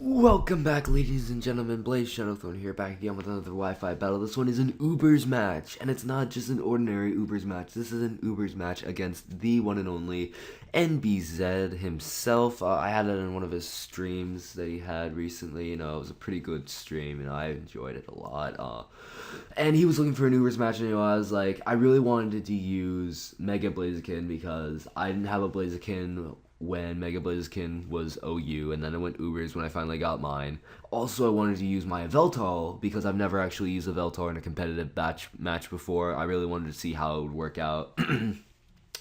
Welcome back, ladies and gentlemen. BlazeShadowthorn here, back again with another Wi-Fi battle. This one is an Ubers match, and it's not just an ordinary Ubers match. This is an Ubers match against the one and only NBZ himself. I had it in one of his streams that he had recently. It was a pretty good stream, I enjoyed it a lot. And he was looking for an Ubers match, and I was like, I really wanted to use Mega Blaziken because I didn't have a Blaziken when Mega Blaziken was OU, and then I went Ubers when I finally got mine. Also, I wanted to use my Veltal because I've never actually used a Veltal in a competitive match before. I really wanted to see how it would work out.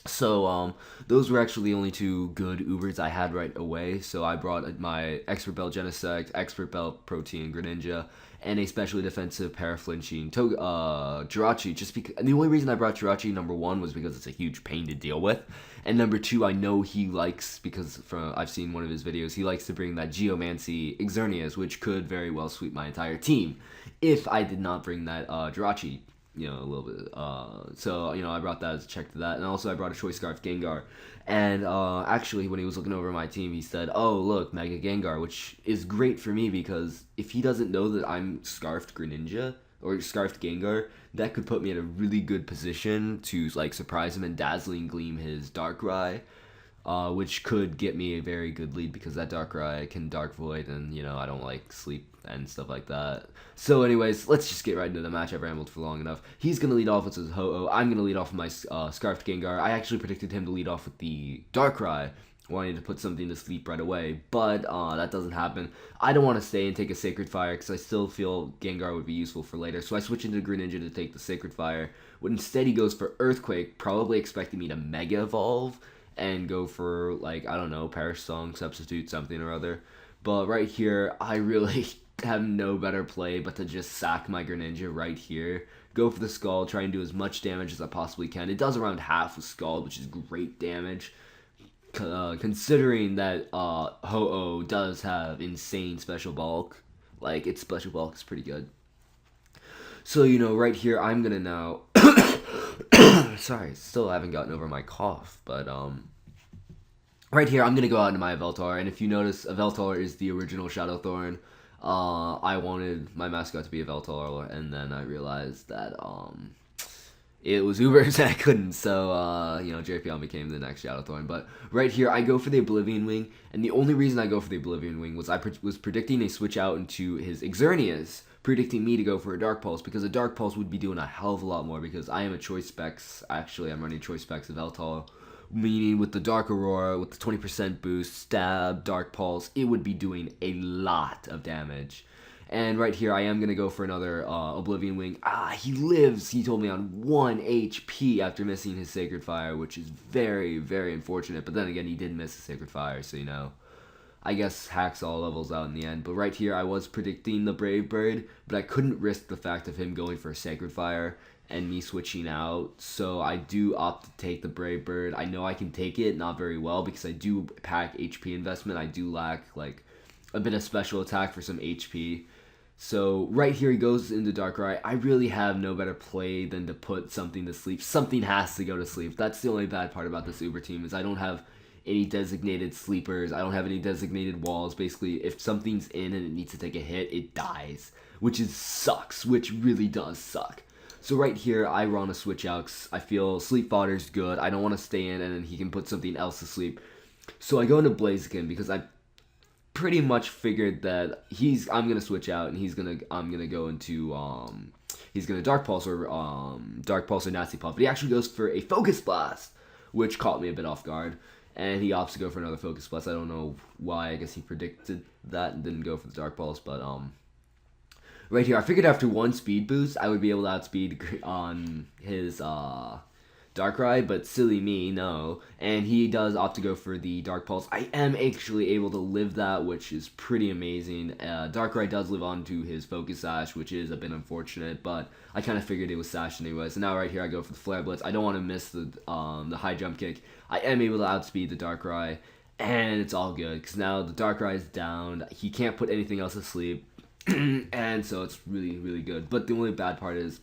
So, those were actually the only two good Ubers I had right away. So I brought my Expert Belt Genesect, Expert Belt Protein Greninja, and a specially defensive Paraflinching Jirachi. Just because, and the only reason I brought Jirachi, number one, was because it's a huge pain to deal with, and number two, I know he likes, because I've seen one of his videos, he likes to bring that Geomancy Xerneas, which could very well sweep my entire team if I did not bring that Jirachi. A little bit. I brought that as a check to that. And also I brought a Choice Scarf Gengar. And actually, when he was looking over my team, he said, oh, look, Mega Gengar, which is great for me because if he doesn't know that I'm Scarfed Greninja or Scarfed Gengar, that could put me in a really good position to surprise him and Dazzling Gleam his Darkrai. Which could get me a very good lead because that Darkrai can Dark Void, and I don't like sleep and stuff like that. So anyways, let's just get right into the match. I've rambled for long enough. He's going to lead off with his Ho-Oh. I'm going to lead off with my Scarfed Gengar. I actually predicted him to lead off with the Darkrai, wanting to put something to sleep right away, but that doesn't happen. I don't want to stay and take a Sacred Fire because I still feel Gengar would be useful for later, so I switch into Greninja to take the Sacred Fire. But instead he goes for Earthquake, probably expecting me to Mega Evolve and go for, I don't know, Perish Song, Substitute, something or other. But right here, I really have no better play but to just sack my Greninja right here. Go for the Scald, try and do as much damage as I possibly can. It does around half with Scald, which is great damage. Considering that Ho-Oh does have insane special bulk. Its special bulk is pretty good. So, right here, I'm gonna now... Sorry, still haven't gotten over my cough, but, right here, I'm gonna go out into my Yveltal, and if you notice, Yveltal is the original Shadowthorn. I wanted my mascot to be a Yveltal, and then I realized that, it was Ubers and I couldn't, so, JPL became the next Shadowthorn. But right here, I go for the Oblivion Wing, and the only reason I go for the Oblivion Wing was I was predicting a switch out into his Xerneas, predicting me to go for a Dark Pulse, because a Dark Pulse would be doing a hell of a lot more, because I am a Choice Specs, actually, I'm running Choice Specs of Veltal, meaning with the Dark Aurora, with the 20% boost, Stab, Dark Pulse, it would be doing a lot of damage. And right here, I am going to go for another Oblivion Wing. He lives, he told me, on 1 HP after missing his Sacred Fire, which is very, very unfortunate. But then again, he did miss the Sacred Fire, so, I guess hacks all levels out in the end. But right here, I was predicting the Brave Bird, but I couldn't risk the fact of him going for a Sacred Fire and me switching out. So I do opt to take the Brave Bird. I know I can take it, not very well, because I do pack HP investment. I do lack, a bit of special attack for some HP. So right here he goes into Darkrai. I really have no better play than to put something to sleep. Something has to go to sleep. That's the only bad part about this Uber team is I don't have any designated sleepers. I don't have any designated walls. Basically, if something's in and it needs to take a hit, it dies, which sucks, which really does suck. So right here, I want to switch out 'cause I feel Sleep Fodder's good. I don't want to stay in and then he can put something else to sleep. So I go into Blaziken because I pretty much figured that I'm gonna switch out and I'm gonna go into he's gonna Dark Pulse or Nasty Puff, but he actually goes for a Focus Blast, which caught me a bit off guard, and he opts to go for another Focus Blast. I don't know why. I guess he predicted that and didn't go for the Dark Pulse, but right here I figured after one speed boost I would be able to outspeed on his Darkrai, but silly me, no. And he does opt to go for the Dark Pulse. I am actually able to live that, which is pretty amazing. Darkrai does live on to his Focus Sash, which is a bit unfortunate, but I kind of figured it was Sash anyways. And now right here I go for the Flare Blitz. I don't want to miss the high jump kick. I am able to outspeed the Darkrai, and it's all good, because now the Darkrai is down. He can't put anything else to sleep, and so it's really, really good. But the only bad part is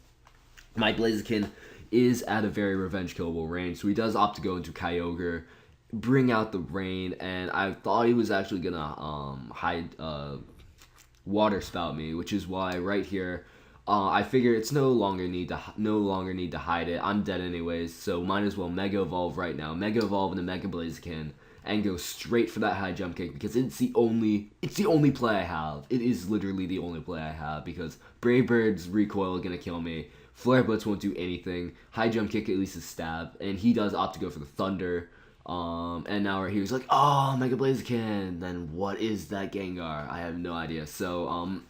my Blaziken is at a very revenge killable range, so he does opt to go into Kyogre, bring out the rain, and I thought he was actually gonna hide water spout me, which is why right here I figure it's no longer need to hide it. I'm dead anyways, so might as well Mega Evolve right now. Mega Evolve into Mega Blaziken and go straight for that high jump kick because it's the only play I have. It is literally the only play I have because Brave Bird's recoil is gonna kill me. Flare Blitz won't do anything. High jump kick at least is stab, and he does opt to go for the Thunder. And now right here he's like, oh, Mega Blaziken. Then what is that Gengar? I have no idea. So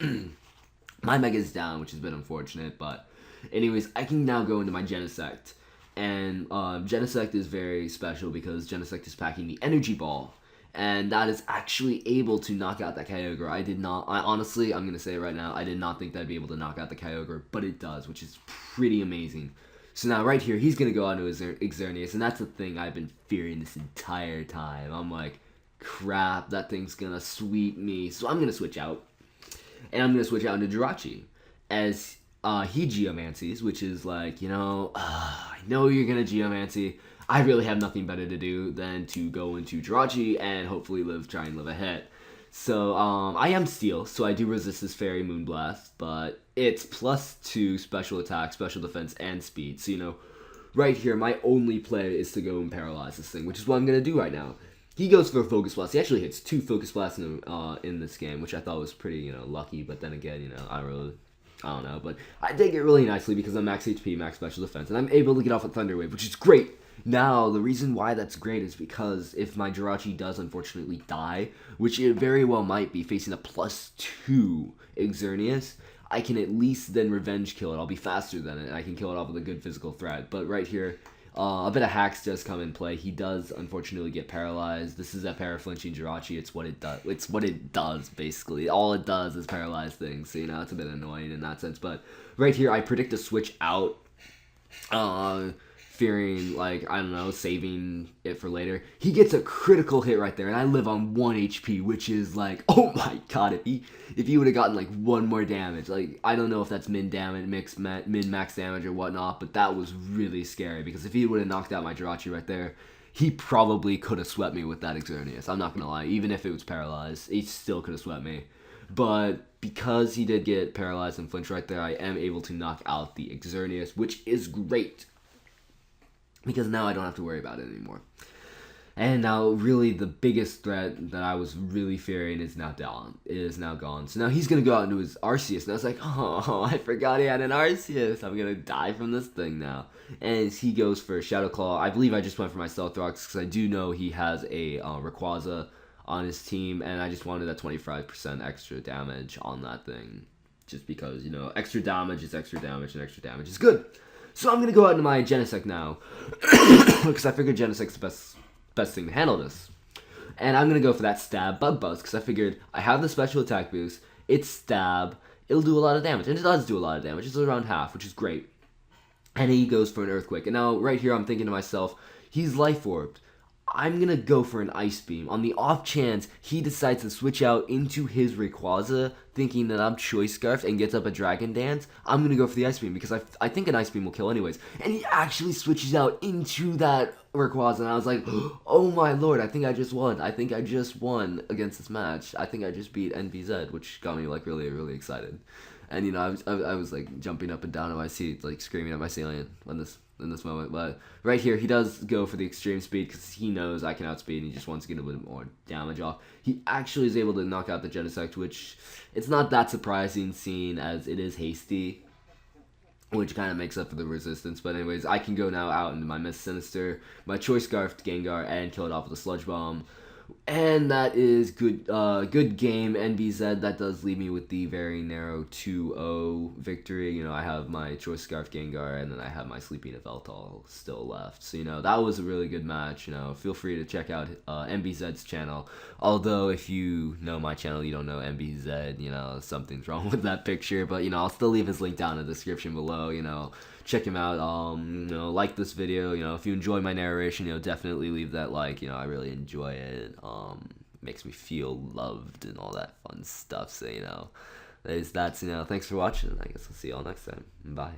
my Mega's down, which has been unfortunate, but anyways, I can now go into my Genesect. And Genesect is very special because Genesect is packing the Energy Ball. And that is actually able to knock out that Kyogre. Honestly, I'm going to say it right now, I did not think that I'd be able to knock out the Kyogre, but it does, which is pretty amazing. So now right here, he's going to go on to his Xerneas, and that's the thing I've been fearing this entire time. I'm like, crap, that thing's going to sweep me. So I'm going to switch out. And I'm going to switch out into Jirachi, as he Geomancies, which is like, I know you're going to Geomancy. I really have nothing better to do than to go into Jirachi and hopefully try and live a hit. So I am Steel, so I do resist this Fairy Moonblast, but it's +2 special attack, special defense, and speed. So, right here, my only play is to go and paralyze this thing, which is what I'm going to do right now. He goes for a Focus Blast. He actually hits 2 Focus Blasts in this game, which I thought was pretty, lucky. But then again, I don't know. But I take it really nicely because I'm max HP, max special defense, and I'm able to get off a Thunder Wave, which is great. Now, the reason why that's great is because if my Jirachi does unfortunately die, which it very well might be, facing a +2 Xerneas, I can at least then revenge kill it. I'll be faster than it, and I can kill it off with a good physical threat. But right here, a bit of hacks does come in play. He does unfortunately get paralyzed. This is a para-flinching Jirachi. It's what it does. It's what it does, basically. All it does is paralyze things. So, it's a bit annoying in that sense. But right here, I predict a switch out. Fearing, saving it for later. He gets a critical hit right there, and I live on 1 HP, which is like, oh my god, if he would have gotten, 1 more damage, I don't know if that's min-max damage or whatnot, but that was really scary, because if he would have knocked out my Jirachi right there, he probably could have swept me with that Xerneas. I'm not gonna lie, even if it was paralyzed, he still could have swept me. But because he did get paralyzed and flinch right there, I am able to knock out the Xerneas, which is great. Because now I don't have to worry about it anymore. And now, really, the biggest threat that I was really fearing is now gone. So now he's going to go out into his Arceus. And I was like, oh, I forgot he had an Arceus. I'm going to die from this thing now. And he goes for Shadow Claw. I believe I just went for my Stealth Rocks because I do know he has a Rayquaza on his team. And I just wanted that 25% extra damage on that thing. Just because, extra damage is extra damage, and extra damage is good. So I'm going to go out into my Genesect now, because I figured Genesect's the best thing to handle this. And I'm going to go for that Stab Bug Buzz, because I figured I have the special attack boost, it's Stab, it'll do a lot of damage, and it does do a lot of damage, it's around half, which is great. And he goes for an Earthquake, and now right here I'm thinking to myself, he's Life Orbed. I'm going to go for an Ice Beam. On the off chance he decides to switch out into his Rayquaza, thinking that I'm Choice Scarf and gets up a Dragon Dance, I'm going to go for the Ice Beam because I think an Ice Beam will kill anyways. And he actually switches out into that Rayquaza, and I was like, oh my lord, I think I just won. I think I just won against this match. I think I just beat NBZ, which got me really, really excited. And I was jumping up and down in my seat, screaming at my ceiling in this moment. But right here, he does go for the extreme speed because he knows I can outspeed and he just wants to get a little bit more damage off. He actually is able to knock out the Genesect, which it's not that surprising seeing as it is hasty, which kind of makes up for the resistance. But anyways, I can go now out into my Mist Sinister, my Choice Scarfed Gengar, and kill it off with a Sludge Bomb. And that is good game, NBZ. That does leave me with the very narrow 2-0 victory. I have my Choice Scarf Gengar, and then I have my Sleeping Yveltal still left. So, that was a really good match. Feel free to check out NBZ's channel. Although, if you know my channel, you don't know NBZ, something's wrong with that picture. But, I'll still leave his link down in the description below, check him out. Like this video. If you enjoy my narration, definitely leave that like. I really enjoy it. Makes me feel loved and all that fun stuff. So, thanks for watching. I guess I'll see y'all next time. Bye.